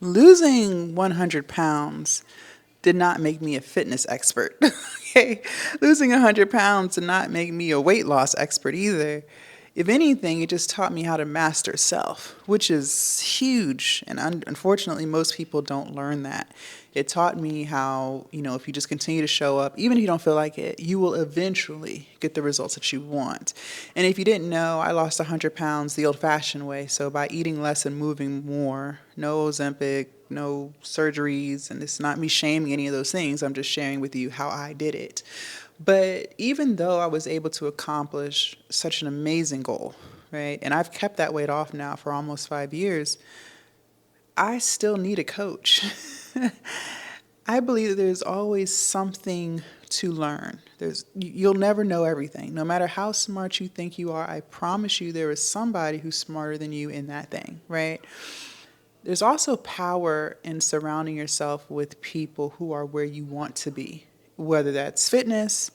Losing 100 pounds did not make me a fitness expert. Okay. Losing 100 pounds did not make me a weight loss expert either. If anything, it just taught me how to master self, which is huge. And unfortunately, most people don't learn that. It taught me how, if you just continue to show up, even if you don't feel like it, you will eventually get the results that you want. And if you didn't know, I lost 100 pounds the old fashioned way. So by eating less and moving more, no Ozempic, no surgeries, and it's not me shaming any of those things. I'm just sharing with you how I did it. But even though I was able to accomplish such an amazing goal, right, and I've kept that weight off now for almost 5 years, I still need a coach. I believe that there's always something to learn. You'll never know everything. No matter how smart you think you are, I promise you there is somebody who's smarter than you in that thing, right? There's also power in surrounding yourself with people who are where you want to be, whether that's fitness,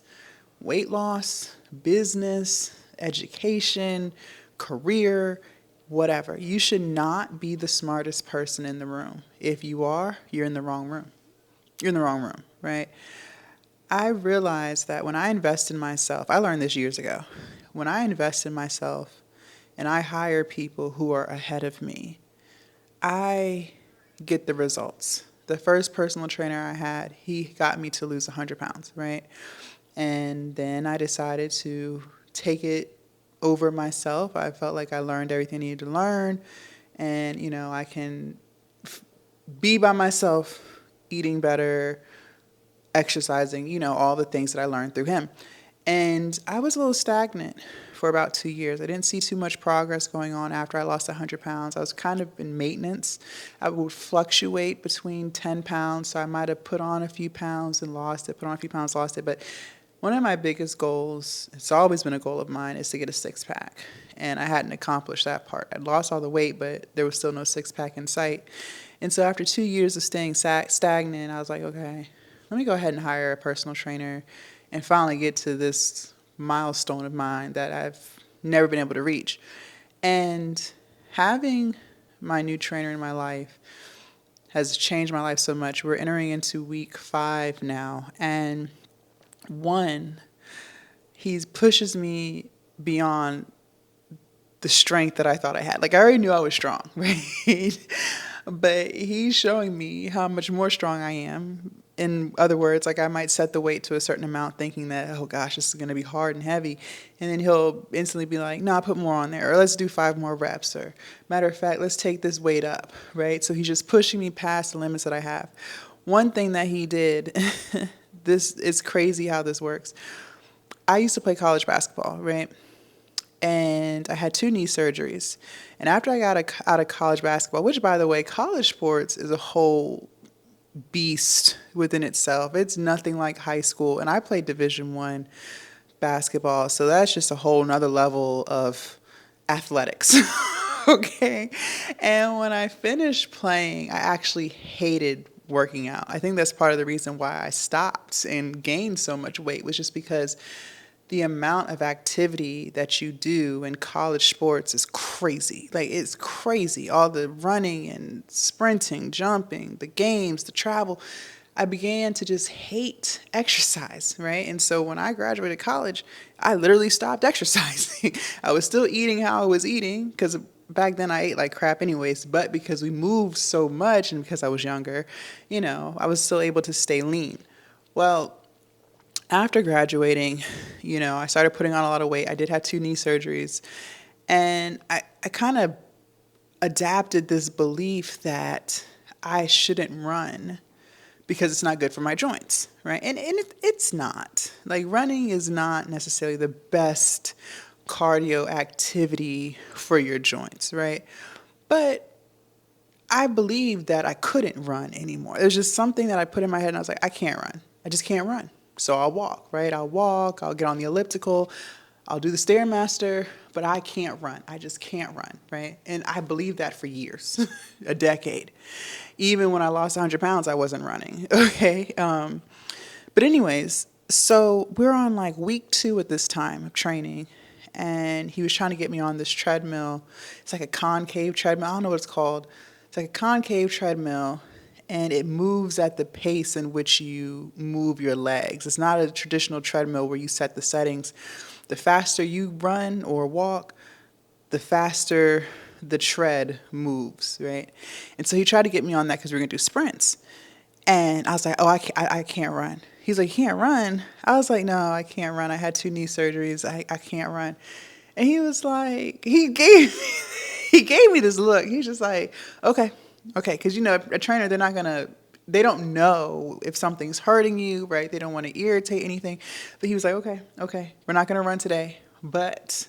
weight loss, business, education, career, whatever. You should not be the smartest person in the room. If you are, you're in the wrong room. You're in the wrong room, right? I realized that when I invest in myself, I learned this years ago. When I invest in myself and I hire people who are ahead of me, I get the results. The first personal trainer I had, he got me to lose 100 pounds, right? And then I decided to take it over myself. I felt like I learned everything I needed to learn. And, I can be by myself, eating better, exercising, all the things that I learned through him. And I was a little stagnant for about 2 years. I didn't see too much progress going on after I lost 100 pounds. I was kind of in maintenance. I would fluctuate between 10 pounds. So I might have put on a few pounds and lost it, put on a few pounds, lost it. But one of my biggest goals, it's always been a goal of mine, is to get a six pack. And I hadn't accomplished that part. I'd lost all the weight, but there was still no six pack in sight. And so after 2 years of staying stagnant, I was like, okay, let me go ahead and hire a personal trainer and finally get to this milestone of mine that I've never been able to reach. And having my new trainer in my life has changed my life so much. We're entering into week 5 now. And one, he pushes me beyond the strength that I thought I had. Like, I already knew I was strong, right? But he's showing me how much more strong I am. In other words, like, I might set the weight to a certain amount thinking that, oh gosh, this is going to be hard and heavy. And then he'll instantly be like, no, put more on there. Or let's do 5 more reps. Or matter of fact, let's take this weight up, right? So he's just pushing me past the limits that I have. One thing that he did, this is crazy how this works. I used to play college basketball, right? And I had 2 knee surgeries. And after I got out of college basketball, which, by the way, college sports is a whole beast within itself. It's nothing like high school. And I played Division I basketball, so that's just a whole nother level of athletics. Okay. And when I finished playing, I actually hated working out. I think that's part of the reason why I stopped and gained so much weight, was just because the amount of activity that you do in college sports is crazy. Like, it's crazy. All the running and sprinting, jumping, the games, the travel. I began to just hate exercise, right? And so when I graduated college, I literally stopped exercising. I was still eating how I was eating, because back then I ate like crap anyways, but because we moved so much and because I was younger, I was still able to stay lean. Well, after graduating, I started putting on a lot of weight. I did have 2 knee surgeries. And I kind of adapted this belief that I shouldn't run because it's not good for my joints, right? And it's not. Like, running is not necessarily the best cardio activity for your joints, right? But I believed that I couldn't run anymore. It was just something that I put in my head, and I was like, I can't run. I just can't run. So I'll walk, right? I'll walk, I'll get on the elliptical, I'll do the Stairmaster, but I can't run. I just can't run, right? And I believed that for years, a decade. Even when I lost 100 pounds, I wasn't running, okay? But anyways, so we're on like week 2 at this time of training, and he was trying to get me on this treadmill. It's like a concave treadmill. I don't know what it's called. It's like a concave treadmill, and it moves at the pace in which you move your legs. It's not a traditional treadmill where you set the settings. The faster you run or walk, the faster the tread moves, right? And so he tried to get me on that because we were going to do sprints. And I was like, oh, I can't run. He's like, you can't run? I was like, no, I can't run. I had 2 knee surgeries. I can't run. And he was like, he gave me this look. He's just like, okay. Because, a trainer, they don't know if something's hurting you, right? They don't want to irritate anything. But he was like, okay, we're not going to run today, but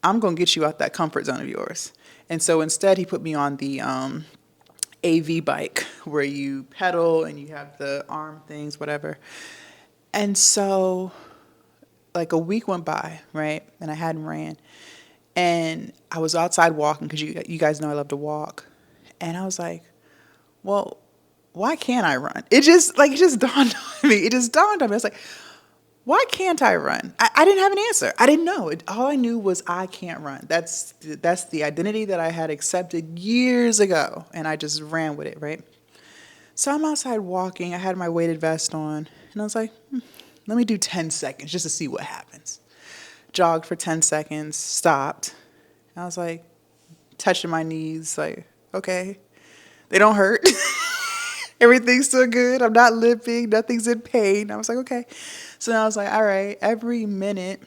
I'm going to get you out that comfort zone of yours. And so instead, he put me on the AV bike where you pedal and you have the arm things, whatever. And so like a week went by, right? And I hadn't ran. And I was outside walking because you guys know I love to walk. And I was like, well, why can't I run? It just dawned on me. It just dawned on me. I was like, why can't I run? I didn't have an answer. I didn't know. All I knew was I can't run. That's the identity that I had accepted years ago, and I just ran with it, right? So I'm outside walking. I had my weighted vest on, and I was like, let me do 10 seconds just to see what happens. Jogged for 10 seconds, stopped. I was like, touching my knees, like, okay, they don't hurt. Everything's still good. I'm not limping. Nothing's in pain. I was like, okay. So then I was like, all right, every minute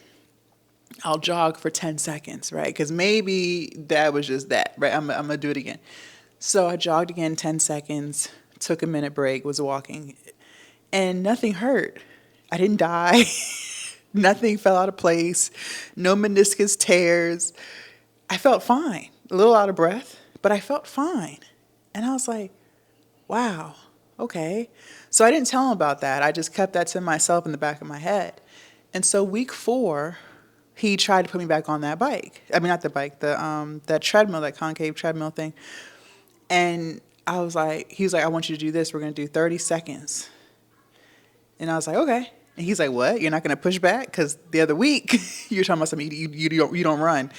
I'll jog for 10 seconds, right? Because maybe that was just that, right? I'm going to do it again. So I jogged again 10 seconds, took a minute break, was walking, and nothing hurt. I didn't die. Nothing fell out of place. No meniscus tears. I felt fine. A little out of breath, but I felt fine. And I was like, wow, okay. So I didn't tell him about that. I just kept that to myself in the back of my head. And so week 4, he tried to put me back on that bike. I mean, not the bike, that treadmill, that concave treadmill thing. And he was like, I want you to do this. We're going to do 30 seconds. And I was like, okay. And he's like, what? You're not going to push back? Because the other week, you were talking about something, you don't run.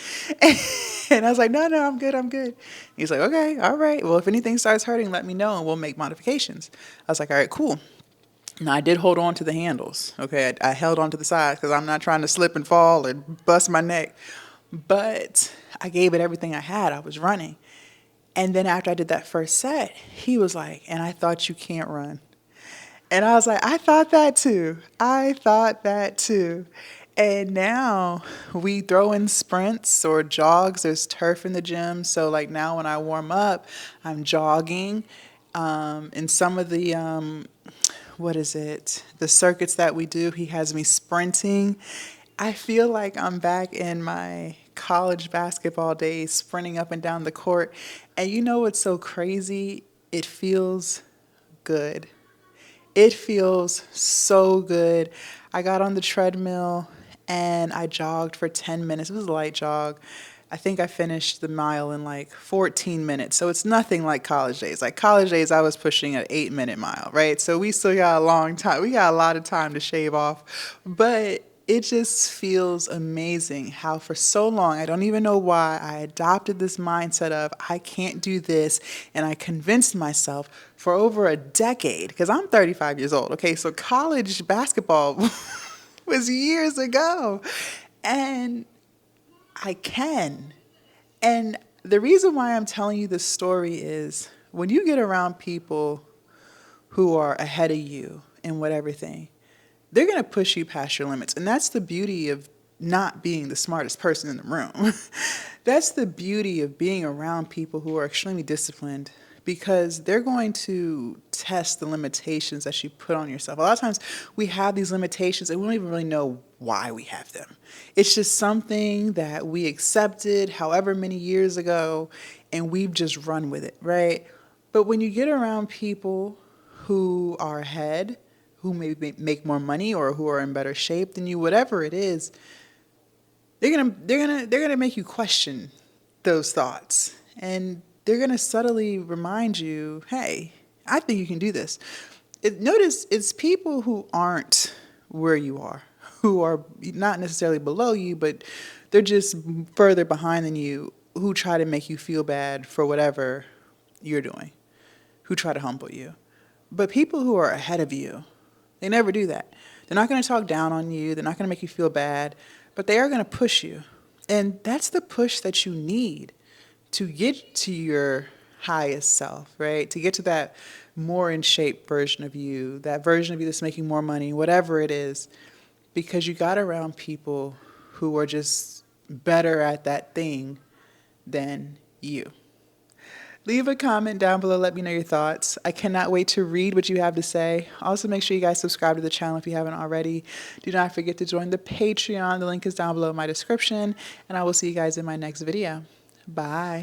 And I was like, no, I'm good. He's like, okay, all right. Well, if anything starts hurting, let me know and we'll make modifications. I was like, all right, cool. Now, I did hold on to the handles. Okay, I held on to the sides because I'm not trying to slip and fall and bust my neck. But I gave it everything I had. I was running. And then after I did that first set, he was like, and I thought you can't run. And I was like, I thought that too. And now we throw in sprints or jogs. There's turf in the gym. So like now when I warm up, I'm jogging. In some of the, the circuits that we do, he has me sprinting. I feel like I'm back in my college basketball days, sprinting up and down the court. And you know what's so crazy? It feels good. It feels so good. I got on the treadmill and I jogged for 10 minutes. It was a light jog. I think I finished the mile in like 14 minutes. So it's nothing like college days. Like college days, I was pushing an 8-minute mile, right? So we still got a long time. We got a lot of time to shave off. But it just feels amazing how for so long, I don't even know why, I adopted this mindset of I can't do this. And I convinced myself for over a decade, because I'm 35 years old. Okay, so college basketball was years ago. And I can. And the reason why I'm telling you this story is when you get around people who are ahead of you in everything, they're going to push you past your limits. And that's the beauty of not being the smartest person in the room. That's the beauty of being around people who are extremely disciplined, because they're going to test the limitations that you put on yourself. A lot of times we have these limitations and we don't even really know why we have them. It's just something that we accepted however many years ago and we've just run with it, right? But when you get around people who are ahead, who maybe make more money or who are in better shape than you, whatever it is, they're gonna make you question those thoughts. And they're going to subtly remind you, hey, I think you can do this. Notice it's people who aren't where you are, who are not necessarily below you, but they're just further behind than you, who try to make you feel bad for whatever you're doing, who try to humble you. But people who are ahead of you, they never do that. They're not going to talk down on you. They're not going to make you feel bad, but they are going to push you. And that's the push that you need to get to your highest self, right? To get to that more in shape version of you, that version of you that's making more money, whatever it is, because you got around people who are just better at that thing than you. Leave a comment down below. Let me know your thoughts. I cannot wait to read what you have to say. Also, make sure you guys subscribe to the channel if you haven't already. Do not forget to join the Patreon. The link is down below in my description. And I will see you guys in my next video. Bye.